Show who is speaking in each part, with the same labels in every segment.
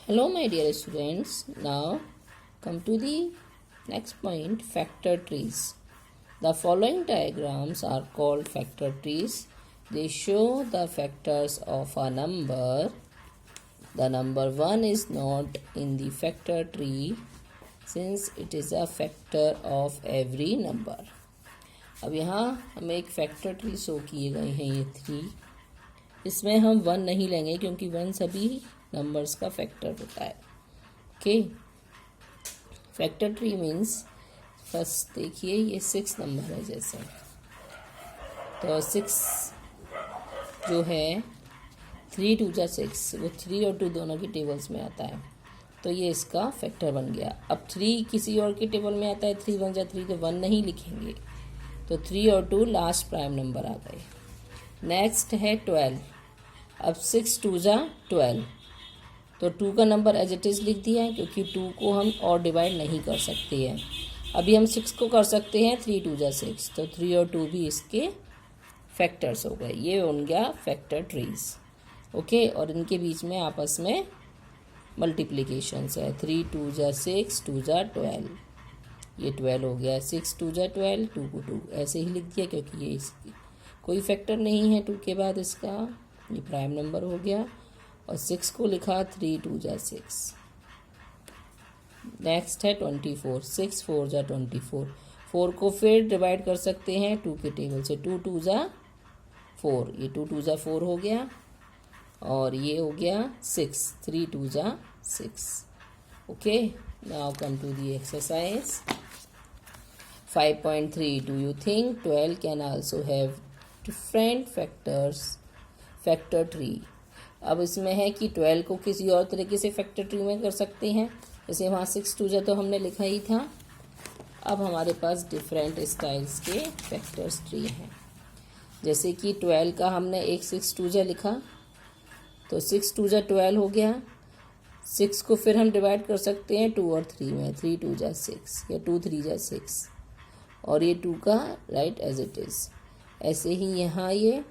Speaker 1: Hello my dear students, now come to the next point, factor trees. The following diagrams are called factor trees. They show the factors of a number. The number 1 is not in the factor tree since it is a factor of every number. अब यहाँ हमें एक factor tree show किए गए हैं ये 3. इसमें हम 1 नहीं लेंगे क्योंकि 1 सभी नंबर्स का फैक्टर होता है. Okay, factor tree means first देखिए ये 6 नंबर है जैसे, तो 6 जो है 3 2 जा 6, वो 3 और 2 दोनों की टेबल्स में आता है, तो ये इसका फैक्टर बन गया. अब 3 किसी और की टेबल में आता है, 3 1 जा 3, तो 1 नहीं लिखेंगे, तो 3 और 2 लास्ट प्राइम नंबर आ गए. नेक्स्ट है 12. अब 6 2 जा 12, तो 2 का नंबर एज इट इज़ लिख दिया है क्योंकि 2 को हम और डिवाइड नहीं कर सकते हैं. अभी हम 6 को कर सकते हैं, 3 2 जा 6, तो 3 और 2 भी इसके फैक्टर्स हो गए. ये बन गया फैक्टर ट्रीज. ओके, और इनके बीच में आपस में मल्टीप्लिकेशंस है. 3 2 जा 6, 2 जा 12, ये 12 हो गया. 6 2 जा 12, 2 को 2 ऐसे ही लिख दिया क्योंकि ये इसकी कोई फैक्टर नहीं है 2 के बाद इसका, ये प्राइम नंबर हो गया. और 6 को लिखा 3 2 जा 6. नेक्स्ट है 24. 6 4 जा 24, 4 को फिर डिवाइड कर सकते हैं 2 के टेबल से. 2 2 जा 4, ये 2 2 जा 4 हो गया. और ये हो गया 6, 3 2 जा 6. Okay, now come to the exercise 5.3. Do you think 12 can also have different factors? Factor tree. अब इसमें है कि 12 को किसी और तरीके से फैक्टर ट्री में कर सकते हैं. जैसे वहाँ 6 2 जा तो हमने लिखा ही था. अब हमारे पास डिफरेंट स्टाइल्स के फैक्टर्स ट्री हैं. जैसे कि 12 का हमने एक 6 2 जा लिखा, तो 6 2 जा 12 हो गया. 6 को फिर हम डिवाइड कर सकते हैं 2 और 3 में. 3 2 जा 6 या 2 3 जा 6, और ये 2 का राइट एज इट इज़. ऐसे ही यहाँ ये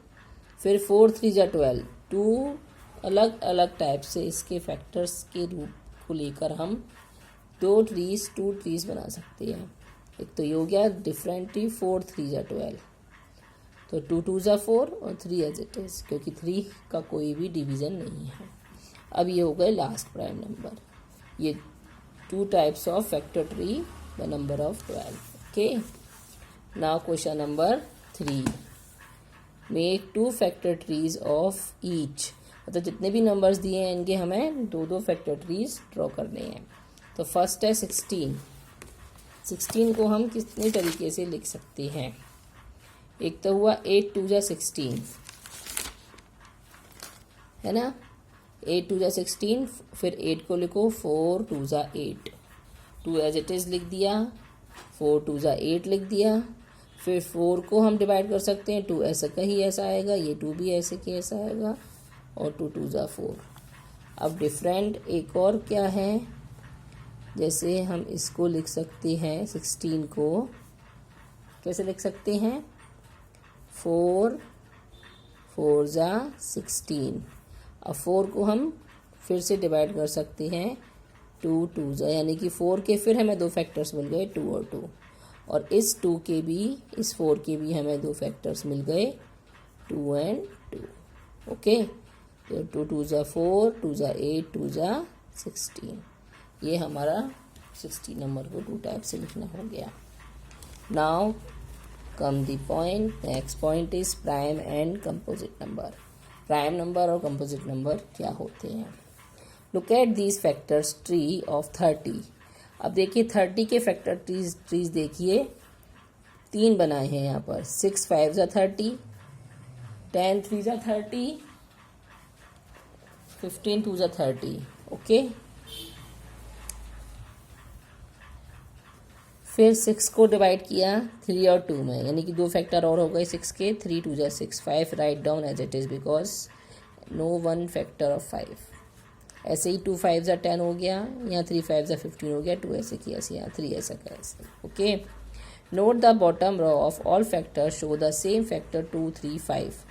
Speaker 1: फिर 4 3 जा 12, 2 अलग अलग टाइप से इसके फैक्टर्स के रूप को लेकर हम 2 ट्रीज बना सकते हैं. एक तो ये हो गया डिफरेंट ट्री 4 3 जा 12, तो 2 2 जा 4 और 3 एज इट इज़ क्योंकि 3 का कोई भी डिवीज़न नहीं है. अब ये हो गए लास्ट प्राइम नंबर. ये 2 types of factor tree the number of 12. Okay, now question number 3. Make 2 factor trees of each. मतलब जितने भी नंबर्स दिए हैं इनके हमें 2 फैक्टर ट्रीज ड्रॉ करने हैं. तो फर्स्ट है 16. 16 को हम कितने तरीके से लिख सकते हैं? एक तो हुआ 8 2 जा 16, है ना. 8 2 जा 16, फिर 8 को लिखो 4 2 जा 8, 2 एज इट इज़ लिख दिया. 4 2 जा 8 लिख दिया. फिर 4 को हम डिवाइड कर सकते हैं, 2 ऐसा का ही ऐसा आएगा, ये 2 भी ऐसे के ऐसा आएगा, और 2 2 जा 4. अब डिफरेंट एक और क्या है, जैसे हम इसको लिख सकते हैं 16 को कैसे लिख सकते हैं? 4 4 जा 16. अब 4 को हम फिर से डिवाइड कर सकते हैं 2 2 जा, यानी कि 4 के फिर हमें 2 फैक्टर्स मिल गए 2 और 2, और इस 2 के भी इस 4 के भी हमें 2 फैक्टर्स मिल गए 2 एंड 2. ओके, तो 2 2 जा 4, 2 जा 8, 2 जा 16. ये हमारा 16 नंबर को 2 टाइप से लिखना हो गया. Now come the point. Next point is prime and composite number. Prime number और कंपोजिट नंबर क्या होते हैं? Look at these factors tree of 30. अब देखिए 30 के फैक्टर ट्रीज देखिए 3 बनाए हैं यहाँ पर. 6 5 जा 30, 10 3 जा 30, 15 2 जा 30. ओके, फिर 6 को डिवाइड किया 3 और 2 में, यानी कि 2 फैक्टर और हो गए 6 के. 3 2 जा 6, 5 write down as it is because no 1 factor of 5. ऐसे ही 2 5 जा 10 हो गया, यहाँ 3 5 जा 15 हो गया, 2 ऐसे किया ऐसे, यहाँ 3 ऐसा का ऐसे. Okay, note the bottom row of all factor show the same factor 2 3 5.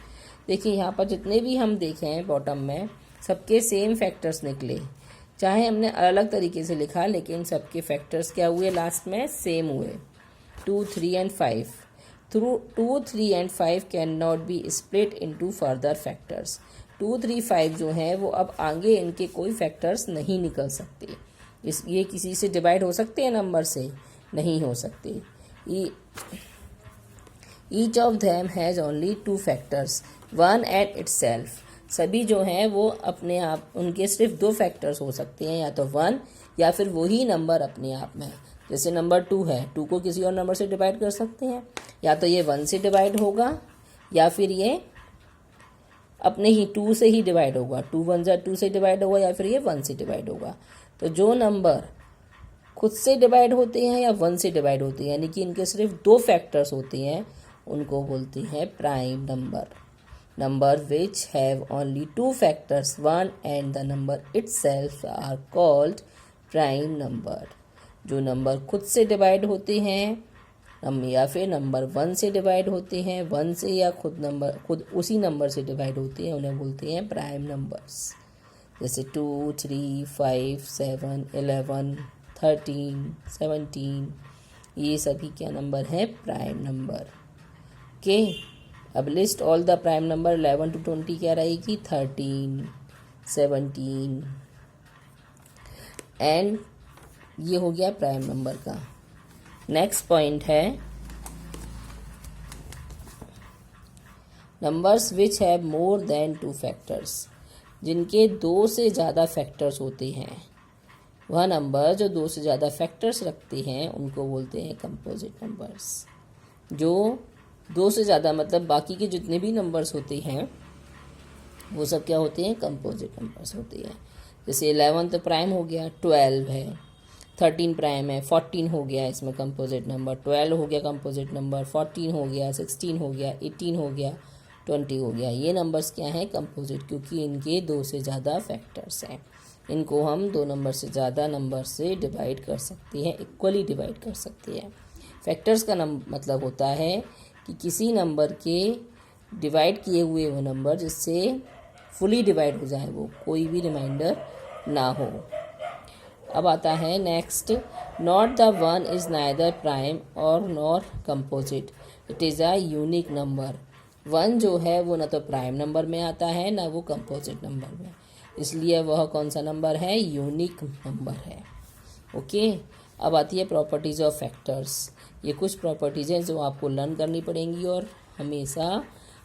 Speaker 1: देखिए यहाँ पर जितने भी हम देखे हैं बॉटम में सबके सेम फैक्टर्स निकले. चाहे हमने अलग अलग तरीके से लिखा, लेकिन सबके फैक्टर्स क्या हुए लास्ट में, सेम हुए, 2, 3 and 5. Through 2, 3 and 5 can not be split into further factors. 2, 3, 5 जो हैं वो अब आगे इनके कोई फैक्टर्स नहीं निकल सकते. ये किसी से डिवाइड हो सकते हैं नंबर से, नहीं हो सकते. Each of them has only 2 factors, 1 at itself. सभी जो हैं वो अपने आप, उनके सिर्फ 2 फैक्टर्स हो सकते हैं, या तो 1 या फिर वही नंबर अपने आप में. जैसे नंबर 2 है, 2 को किसी और नंबर से डिवाइड कर सकते हैं, या तो ये 1 से डिवाइड होगा या फिर ये अपने ही 2 से ही डिवाइड होगा. 2 1 जा 2 से डिवाइड होगा या फिर ये 1 से डिवाइड होगा. तो जो नंबर खुद से डिवाइड होते हैं या 1 से डिवाइड होते हैं, यानी कि इनके सिर्फ 2 फैक्टर्स होते हैं, उनको बोलते हैं prime number. Number which have only 2 factors, 1 and the number itself are called prime number. जो नंबर खुद से डिवाइड होते हैं या फिर नंबर 1 से डिवाइड होते हैं, 1 से या खुद उसी नंबर से डिवाइड होते हैं, उन्हें बोलते हैं प्राइम नंबर्स. जैसे 2, 3, 5, 7, 11, 13, 17, ये सभी क्या नंबर हैं, प्राइम नंबर. ओके, अब list all the prime number 11 to 20 क्या रहेगी, 13, 17 एंड ये हो गया प्राइम नंबर का. नेक्स्ट पॉइंट है numbers which have more than 2 factors. जिनके 2 से ज़्यादा फैक्टर्स होते हैं, वह नंबर जो 2 से ज़्यादा फैक्टर्स रखते हैं उनको बोलते हैं कंपोजिट नंबर्स. जो 2 से ज़्यादा मतलब बाकी के जितने भी नंबर्स होते हैं वो सब क्या होते हैं, कंपोजिट नंबर्स होते हैं. जैसे 11 तो प्राइम हो गया, 12 है, 13 प्राइम है, 14 हो गया इसमें कंपोजिट नंबर, 12 हो गया कंपोजिट नंबर, 14 हो गया, 16 हो गया, 18 हो गया, 20 हो गया. ये नंबर्स क्या हैं, कंपोजिट, क्योंकि इनके 2 से ज़्यादा फैक्टर्स हैं. इनको हम 2 नंबर से ज़्यादा नंबर से डिवाइड कर सकते हैं, इक्वली डिवाइड कर सकते हैं. फैक्टर्स का मतलब होता है कि किसी नंबर के डिवाइड किए हुए वो नंबर जिससे फुली डिवाइड हो जाए, वो कोई भी रिमाइंडर ना हो. अब आता है next, not the one is neither prime और nor composite, it is a unique number. 1 जो है वो ना तो प्राइम नंबर में आता है ना वो कंपोजिट नंबर में, इसलिए वह कौन सा नंबर है, यूनिक नंबर है. ओके, अब आती है प्रॉपर्टीज़ ऑफ फैक्टर्स. ये कुछ प्रॉपर्टीज़ हैं जो आपको लर्न करनी पड़ेंगी और हमेशा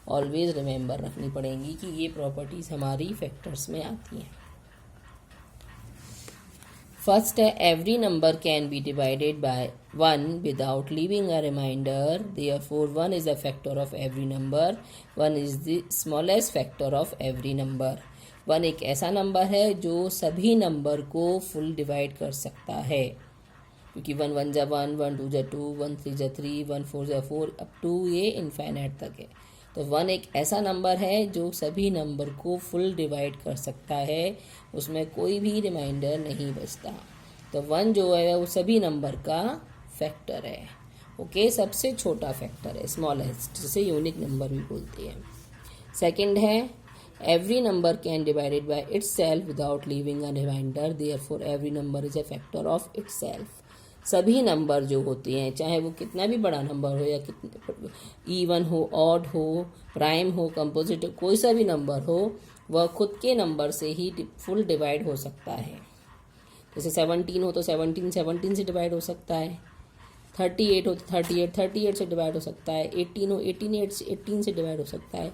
Speaker 1: ऑलवेज रिमेंबर रखनी पड़ेंगी कि ये प्रॉपर्टीज़ हमारी फैक्टर्स में आती हैं. फर्स्ट है, every number can be divided by 1 without leaving a reminder, therefore 1 is a factor of every number, 1 is the smallest factor of every number. 1 एक ऐसा नंबर है जो सभी नंबर को फुल डिवाइड कर सकता है, क्योंकि 1 1 जा 1, 1 2 जा 2, 1 3 जा 3, 1 4 जा 4, अप टू ये इन्फाइनाइट तक है. तो 1 एक ऐसा नंबर है जो सभी नंबर को फुल डिवाइड कर सकता है, उसमें कोई भी रिमाइंडर नहीं बचता. तो 1 जो है वो सभी नंबर का फैक्टर है. ओके, सबसे छोटा फैक्टर है, स्मॉलेस्ट, जिसे यूनिक नंबर भी बोलते हैं. सेकंड है, every number can divided by itself without leaving a reminder, therefore every number is a factor of itself. सभी नंबर जो होते हैं, चाहे वो कितना भी बड़ा नंबर हो या कितने इवन हो, ऑड हो, प्राइम हो, कंपोजिट हो, कोई सा भी नंबर हो, वह खुद के नंबर से ही फुल डिवाइड हो सकता है. जैसे 17 हो तो 17 से डिवाइड हो सकता है, 38 हो तो 38 से डिवाइड हो सकता है, 18 हो 18 से डिवाइड हो सकता है.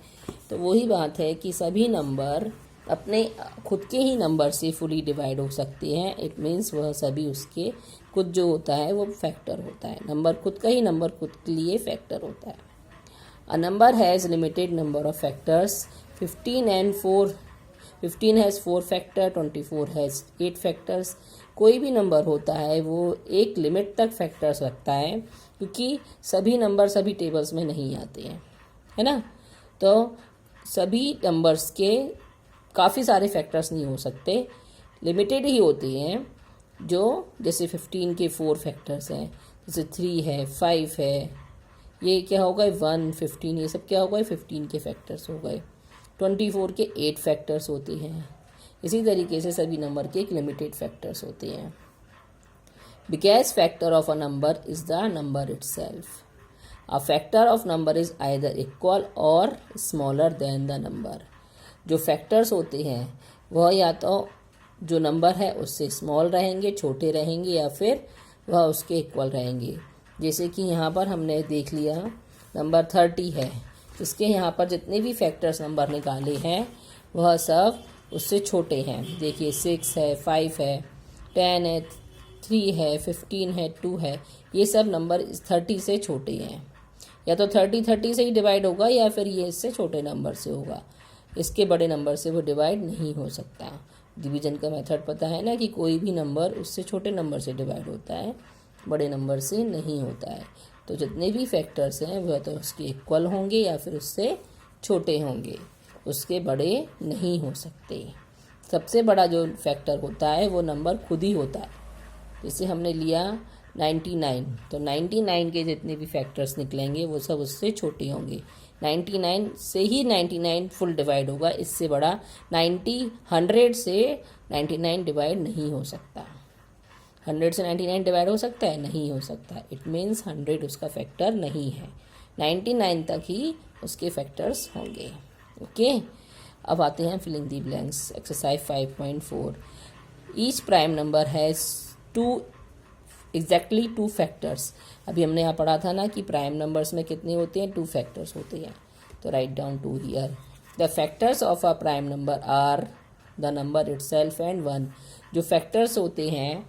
Speaker 1: तो वही बात है कि सभी नंबर अपने खुद के ही नंबर से फुली डिवाइड हो सकते हैं. इट मीन्स वह सभी उसके खुद जो होता है वो फैक्टर होता है. नंबर खुद का ही नंबर खुद के लिए फैक्टर होता है. A number has limited number of factors, 15 has 4 factor, 24 has 8 factors. कोई भी नंबर होता है वो एक लिमिट तक फैक्टर्स रखता है, क्योंकि सभी नंबर सभी टेबल्स में नहीं आते हैं, है ना. तो सभी नंबर्स के काफ़ी सारे फैक्टर्स नहीं हो सकते, लिमिटेड ही होते हैं. जो जैसे 15 के 4 फैक्टर्स हैं, जैसे 3 है, 5 है, ये क्या हो गए 1, 15, ये सब क्या हो गए 15 के फैक्टर्स हो गए. 24 के 8 फैक्टर्स होते हैं. इसी तरीके से सभी नंबर के एक लिमिटेड फैक्टर्स होते हैं. Biggest factor of a number is the number itself. A factor of number is either equal or smaller than the number. जो फैक्टर्स होते हैं वह या तो जो नंबर है उससे स्मॉल रहेंगे, छोटे रहेंगे, या फिर वह उसके इक्वल रहेंगे. जैसे कि यहाँ पर हमने देख लिया नंबर 30 है, इसके यहाँ पर जितने भी फैक्टर्स नंबर निकाले हैं वह सब उससे छोटे हैं. देखिए 6 है, 5 है, 10 है, 3 है, 15 है, 2 है, ये सब नंबर 30 से छोटे हैं. या तो 30 से ही डिवाइड होगा या फिर ये इससे छोटे नंबर से होगा. इसके बड़े नंबर से वो डिवाइड नहीं हो सकता. डिवीजन का मेथड पता है ना कि कोई भी नंबर उससे छोटे नंबर से डिवाइड होता है, बड़े नंबर से नहीं होता है. तो जितने भी फैक्टर्स हैं वह तो उसके इक्वल होंगे या फिर उससे छोटे होंगे, उसके बड़े नहीं हो सकते. सबसे बड़ा जो फैक्टर होता है वो नंबर खुद ही होता है. जैसे हमने लिया 99, तो 99 के जितने भी फैक्टर्स निकलेंगे वो सब उससे छोटे होंगे. 99 से ही 99 फुल डिवाइड होगा, इससे बड़ा 100 से 99 डिवाइड नहीं हो सकता. 100 से 99 डिवाइड हो सकता है? नहीं हो सकता. इट मीन्स 100 उसका फैक्टर नहीं है. 99 तक ही उसके फैक्टर्स होंगे. ओके, अब आते हैं filling the blanks. Exercise 5.4. Each prime number has exactly two factors. अभी हमने यहाँ पढ़ा था ना कि प्राइम नंबर्स में कितने होते हैं? 2 फैक्टर्स होते हैं. तो write down 2 here. The factors of a prime number are the number itself and 1. जो फैक्टर्स होते हैं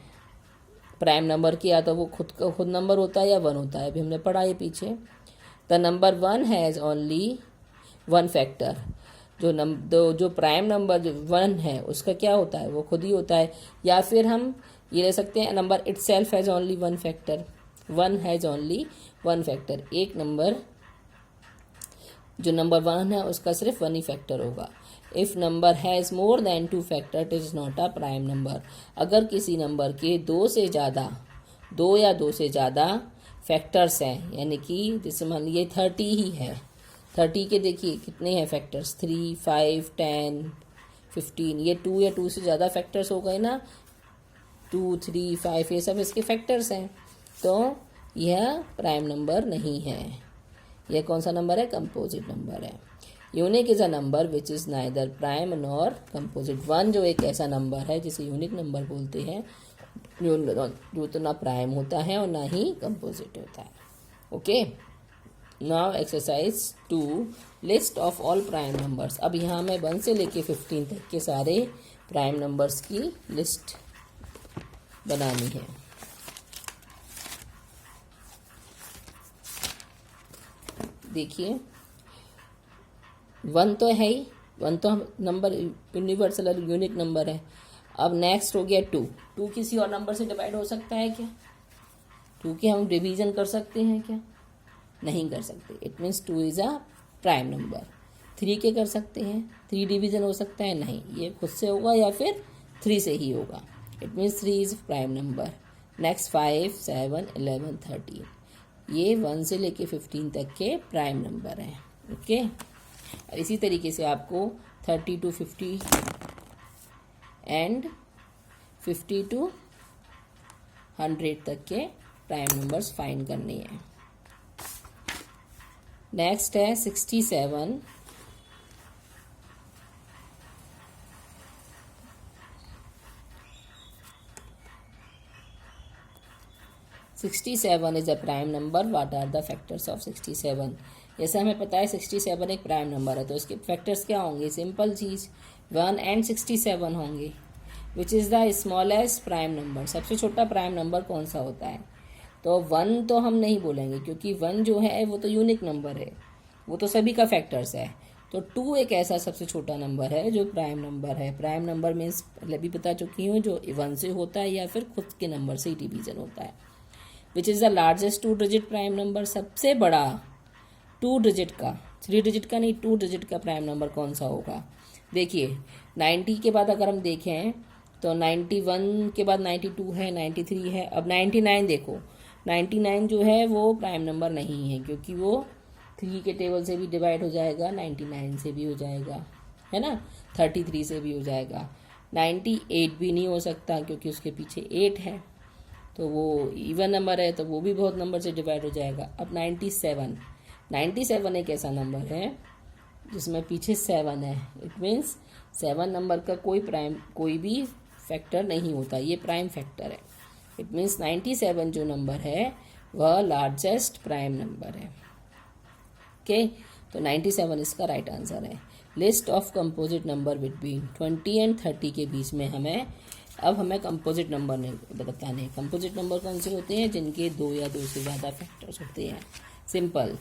Speaker 1: प्राइम नंबर के, या तो वो खुद नंबर होता है या 1 होता है. अभी हमने पढ़ा ये पीछे. The number 1 has only 1 factor. जो प्राइम नंबर 1 है उसका क्या होता है? वो खुद ही होता है. या फिर हम ये ले सकते हैं number it self has only 1 factor. 1 has only 1 factor. एक नंबर जो नंबर 1 है उसका सिर्फ 1 ही फैक्टर होगा. If number has more than 2 factor it is not a prime number. अगर किसी नंबर के 2 या 2 से ज़्यादा फैक्टर्स हैं, यानी कि जैसे मान लीजिए 30 ही है. 30 के देखिए कितने हैं फैक्टर्स? 3, 5, 10, 15. ये 2 या 2 से ज़्यादा फैक्टर्स हो गए ना. 2, 3, 5 ये सब इसके फैक्टर्स हैं. तो यह प्राइम नंबर नहीं है. यह कौन सा नंबर है? कंपोजिट नंबर है. Unique is a number which is neither prime nor composite. 1 जो एक ऐसा नंबर है जिसे यूनिक नंबर बोलते हैं, जो तो ना प्राइम होता है और ना ही कंपोजिट होता है. Okay, now exercise 2. List of all prime numbers. अब यहाँ मैं 1 से लेके 15 तक के सारे प्राइम नंबर्स की लिस्ट बनानी है. देखिए 1 तो है ही, 1 तो नंबर यूनिवर्सल यूनिक नंबर है. अब नेक्स्ट हो गया 2. 2 किसी और नंबर से डिवाइड हो सकता है क्या? 2 के हम डिवीजन कर सकते हैं क्या? नहीं कर सकते. It means 2 is a prime number. 3 के कर सकते हैं? 3 डिवीजन हो सकता है? नहीं, ये खुद से होगा या फिर 3 से ही होगा. It means 3 is prime number. Next 5, 7, 11, 13. ये 1 से लेके 15 तक के प्राइम नंबर हैं. ओके, और इसी तरीके से आपको 30 to 50 एंड 50 to 100 तक के प्राइम नंबर्स फाइंड करने हैं. नेक्स्ट है 67. 67 is a prime number. What are the factors of 67? जैसे हमें पता है 67 एक प्राइम नंबर है, तो इसके फैक्टर्स क्या होंगे? सिंपल चीज़ 1 and 67 होंगे. Which is the smallest prime number. सबसे छोटा प्राइम नंबर कौन सा होता है? तो 1 तो हम नहीं बोलेंगे क्योंकि 1 जो है वो तो यूनिक नंबर है, वो तो सभी का फैक्टर्स है. तो 2 एक ऐसा सबसे छोटा नंबर है जो प्राइम नंबर है. प्राइम नंबर मीन्स पहले भी बता चुकी हूँ, जो 1 से होता है या फिर खुद के नंबर से ही डिवीजन होता है. Which is the largest 2 digit prime number. सबसे बड़ा 2 डिजिट का, 3 डिजिट का नहीं, 2 डिजिट का प्राइम नंबर कौन सा होगा? देखिए 90 के बाद अगर हम देखें तो 91 के बाद 92 है, 93 है. अब 99 देखो, 99 जो है वो प्राइम नंबर नहीं है क्योंकि वो 3 के टेबल से भी डिवाइड हो जाएगा, 99 से भी हो जाएगा, है ना, 33 से भी हो जाएगा. 98 भी नहीं हो सकता क्योंकि उसके पीछे 8 है, तो वो इवन नंबर है तो वो भी बहुत नंबर से डिवाइड हो जाएगा। अब 97 एक ऐसा नंबर है जिसमें पीछे 7 है। इट मीन्स 7 नंबर का कोई भी फैक्टर नहीं होता, ये प्राइम फैक्टर है। इट मीन्स 97 जो नंबर है वह लार्जेस्ट प्राइम नंबर है। ओके, तो 97 इसका राइट आंसर है। List of composite number between 20 and 30 के बीच में हमें कंपोजिट नंबर बताने हैं। कंपोजिट नंबर कौन से होते हैं? जिनके 2 या 2 से ज़्यादा फैक्टर्स होते हैं। सिंपल,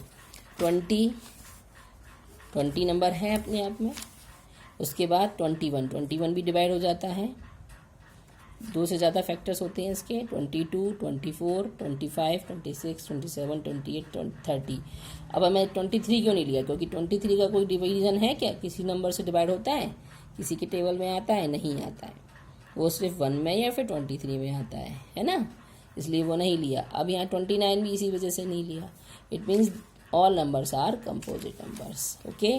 Speaker 1: 20 नंबर है अपने आप में, उसके बाद 21 भी डिवाइड हो जाता है, 2 से ज़्यादा फैक्टर्स होते हैं इसके, 22, 24, 25, 26, 27, 28, 30। अब हमें 23 क्यों नहीं लिया? क्योंकि 23 का कोई डिवीजन है क्या? किसी नंबर से डिवाइड होता है? किसी के टेबल में आता है? नहीं आता है, वो सिर्फ 1 में या फिर 23 में आता है ना, इसलिए वो नहीं लिया। अब यहाँ 29 भी इसी वजह से नहीं लिया। It means all numbers are composite numbers. Okay,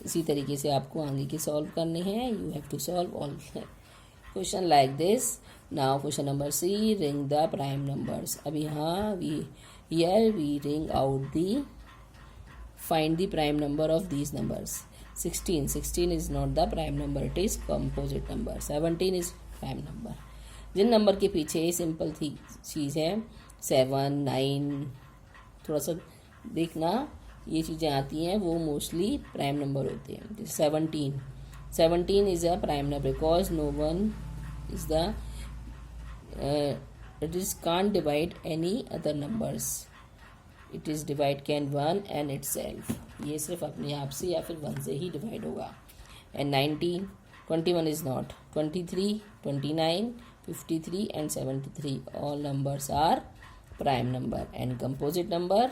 Speaker 1: इसी तरीके से आपको आगे के सॉल्व करने हैं। You have to solve all question like this. Now question number C, ring the prime numbers. अब यहाँ we ring out the find the prime number of these numbers. 16 is not the prime number, it is composite number. 17 is prime number. जिन number के पीछे simple थी चीज़ है 7, 9, थोड़ा सा देखना, ये चीज़ें आती हैं वो मोस्टली प्राइम नंबर होते हैं। 17 is a prime number because no one is the it is can't divide any other numbers. It is divide can 1 and it self सिर्फ अपने आप से या फिर 1 से ही डिवाइड होगा। And 21 is not. 23, 29, 53 and 73 all numbers are prime number. And composite number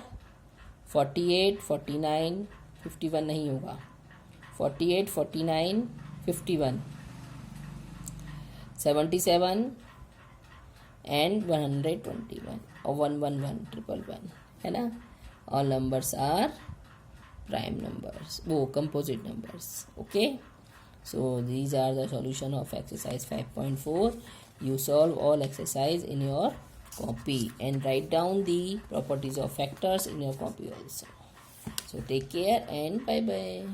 Speaker 1: 48, 49, 51 नहीं होगा। 48, 49, 51, 77 एंड 121 और 111, 111 है ना। All numbers are prime numbers, वो composite numbers. Okay, so these are the solution of exercise 5.4. You solve all exercise in your copy and write down the properties of factors in your copy also. So take care and bye bye.